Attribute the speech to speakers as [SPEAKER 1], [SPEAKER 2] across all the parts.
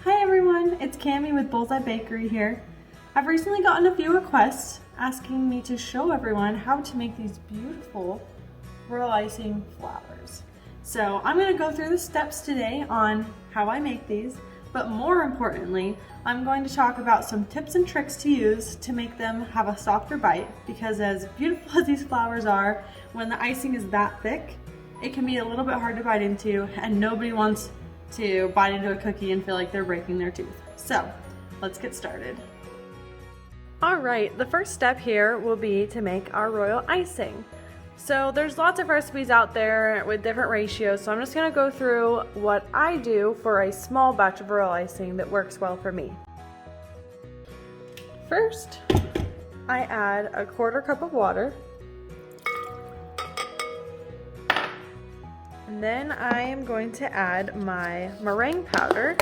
[SPEAKER 1] Hi everyone, it's Cami with Bullseye Bakery here. I've recently gotten a few requests asking me to show everyone how to make these beautiful royal icing flowers. So I'm going to go through the steps today on how I make these, but more importantly, I'm going to talk about some tips and tricks to use to make them have a softer bite, because as beautiful as these flowers are, when the icing is that thick, it can be a little bit hard to bite into, and nobody wants to bite into a cookie and feel like they're breaking their tooth. So let's get started. All right, the first step here will be to make our royal icing. So there's lots of recipes out there with different ratios, so I'm just gonna go through what I do for a small batch of royal icing that works well for me. First, I add a 1/4 cup of water. And then I am going to add my meringue powder.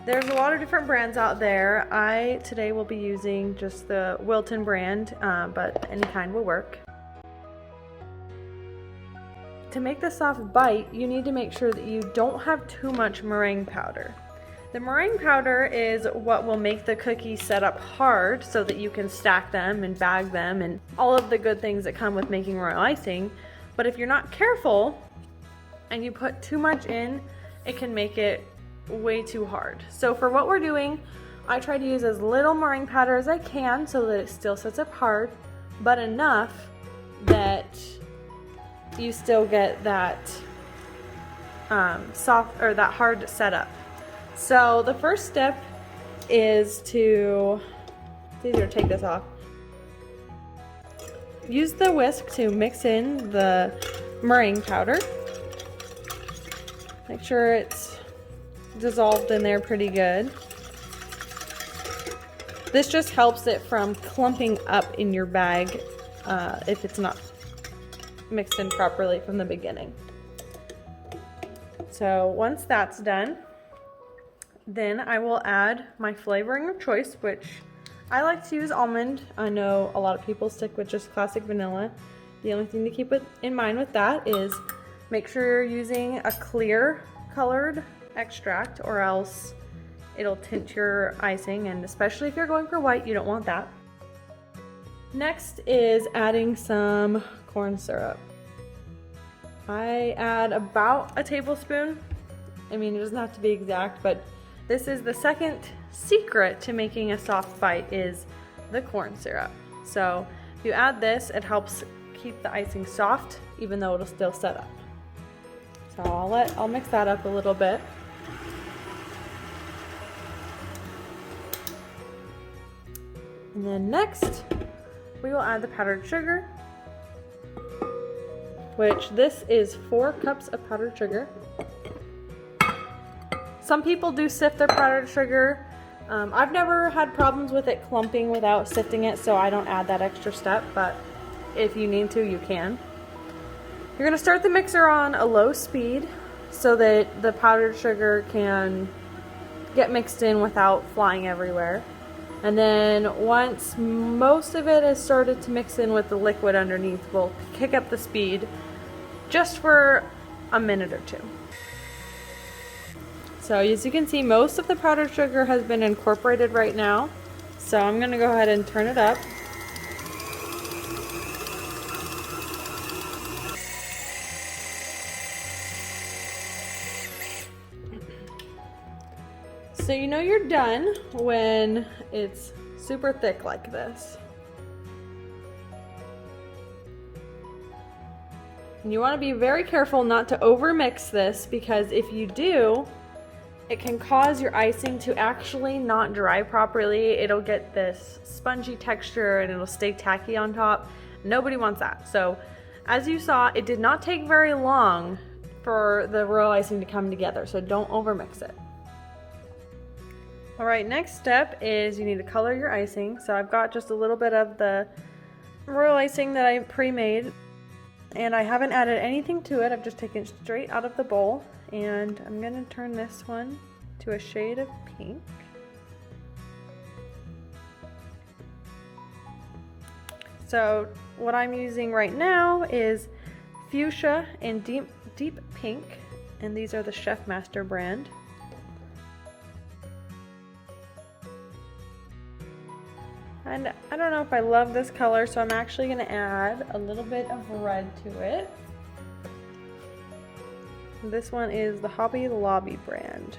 [SPEAKER 1] There's a lot of different brands out there. I today will be using just the Wilton brand, but any kind will work. To make the soft bite, you need to make sure that you don't have too much meringue powder. The meringue powder is what will make the cookies set up hard so that you can stack them and bag them and all of the good things that come with making royal icing. But if you're not careful, and you put too much in, it can make it way too hard. So for what we're doing, I try to use as little meringue powder as I can so that it still sets up hard, but enough that you still get that soft or that hard setup. So the first step is to, it's easier to take this off. Use the whisk to mix in the meringue powder. Make sure it's dissolved in there pretty good. This just helps it from clumping up in your bag if it's not mixed in properly from the beginning. So once that's done, then I will add my flavoring of choice, which I like to use almond. I know a lot of people stick with just classic vanilla. The only thing to keep in mind with that is make sure you're using a clear colored extract, or else it'll tint your icing, and especially if you're going for white, you don't want that. Next is adding some corn syrup. I add about a tablespoon. I mean, it doesn't have to be exact, but this is the second secret to making a soft bite, is the corn syrup. So if you add this, it helps keep the icing soft even though it'll still set up. So I'll mix that up a little bit. And then next, we will add the powdered sugar, which this is 4 cups of powdered sugar. Some people do sift their powdered sugar. I've never had problems with it clumping without sifting it, so I don't add that extra step, but if you need to, you can. You're gonna start the mixer on a low speed so that the powdered sugar can get mixed in without flying everywhere. And then once most of it has started to mix in with the liquid underneath, we'll kick up the speed just for a minute or two. So as you can see, most of the powdered sugar has been incorporated right now. So I'm gonna go ahead and turn it up. So you know you're done when it's super thick like this. And you want to be very careful not to overmix this, because if you do, it can cause your icing to actually not dry properly. It'll get this spongy texture and it'll stay tacky on top. Nobody wants that. So as you saw, it did not take very long for the royal icing to come together, so don't overmix it. All right, next step is you need to color your icing. So I've got just a little bit of the royal icing that I pre-made, and I haven't added anything to it. I've just taken it straight out of the bowl, and I'm gonna turn this one to a shade of pink. So what I'm using right now is fuchsia and deep pink, and these are the Chef Master brand. And I don't know if I love this color, so I'm actually gonna add a little bit of red to it. This one is the Hobby Lobby brand.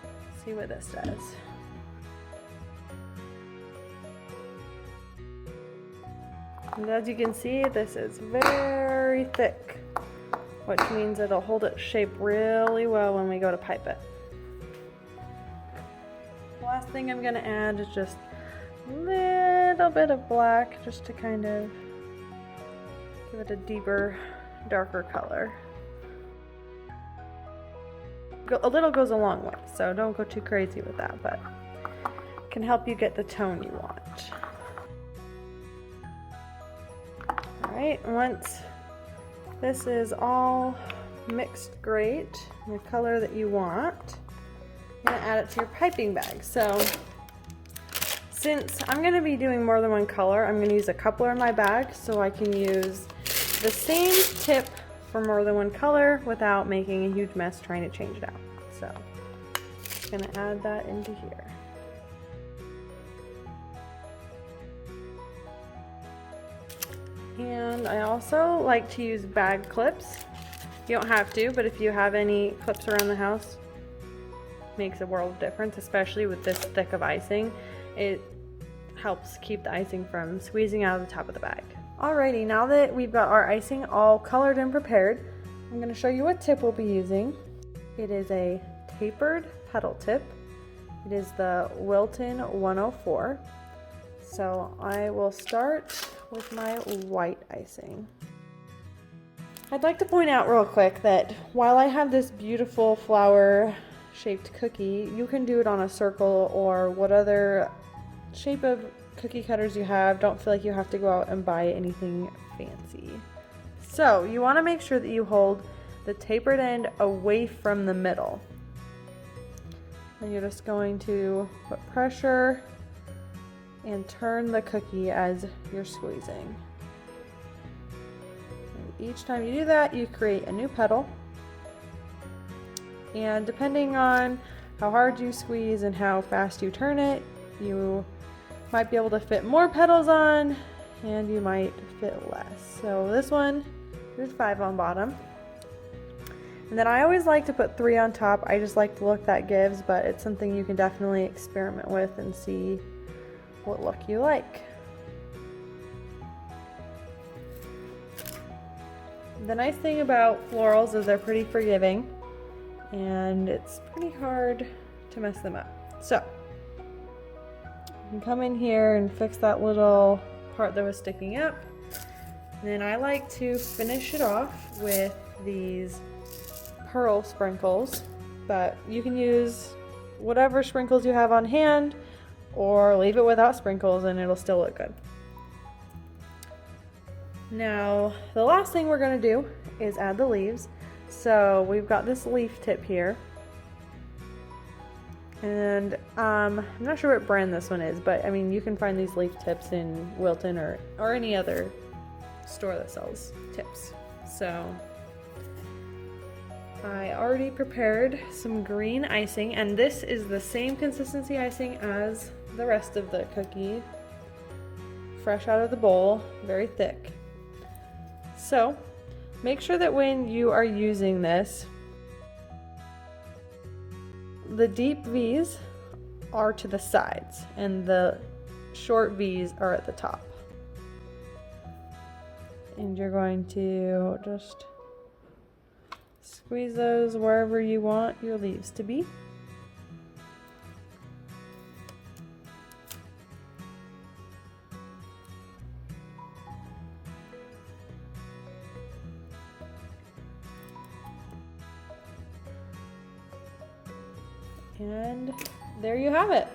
[SPEAKER 1] Let's see what this does. And as you can see, this is very thick, which means it'll hold its shape really well when we go to pipe it. The last thing I'm gonna add is just a little bit of black, just to kind of give it a deeper, darker color. A little goes a long way, so don't go too crazy with that, but it can help you get the tone you want. Alright, once this is all mixed great, the color that you want, you're going to add it to your piping bag. So since I'm going to be doing more than one color, I'm going to use a coupler in my bag so I can use the same tip for more than one color without making a huge mess trying to change it out. So I'm going to add that into here. And I also like to use bag clips. You don't have to, but if you have any clips around the house, it makes a world of difference, especially with this thick of icing. It helps keep the icing from squeezing out of the top of the bag. Alrighty, now that we've got our icing all colored and prepared, I'm going to show you what tip we'll be using. It is a tapered petal tip. It is the Wilton 104. So I will start with my white icing. I'd like to point out real quick that while I have this beautiful flower shaped cookie, you can do it on a circle or what other shape of cookie cutters you have. Don't feel like you have to go out and buy anything fancy. So you want to make sure that you hold the tapered end away from the middle. And you're just going to put pressure and turn the cookie as you're squeezing. And each time you do that, you create a new petal. And depending on how hard you squeeze and how fast you turn it, you might be able to fit more petals on, and you might fit less. So this one, there's 5 on bottom. And then I always like to put 3 on top. I just like the look that gives, but it's something you can definitely experiment with and see what look you like. The nice thing about florals is they're pretty forgiving and it's pretty hard to mess them up. So you can come in here and fix that little part that was sticking up. And then I like to finish it off with these pearl sprinkles, but you can use whatever sprinkles you have on hand or leave it without sprinkles and it'll still look good. Now, the last thing we're going to do is add the leaves. So we've got this leaf tip here. And I'm not sure what brand this one is, but I mean, you can find these leaf tips in Wilton or any other store that sells tips. So I already prepared some green icing, and this is the same consistency icing as the rest of the cookie, fresh out of the bowl, very thick. So make sure that when you are using this, the deep V's are to the sides and the short V's are at the top. And you're going to just squeeze those wherever you want your leaves to be. And there you have it.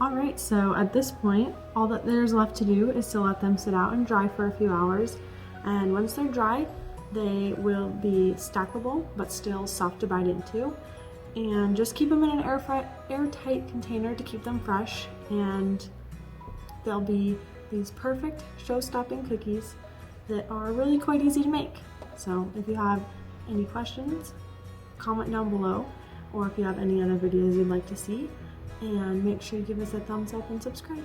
[SPEAKER 1] Alright, so at this point, all that there's left to do is to let them sit out and dry for a few hours. And once they're dry, they will be stackable, but still soft to bite into. And just keep them in an airtight container to keep them fresh. And they'll be these perfect show-stopping cookies that are really quite easy to make. So if you have any questions, comment down below, or if you have any other videos you'd like to see. And make sure you give us a thumbs up and subscribe.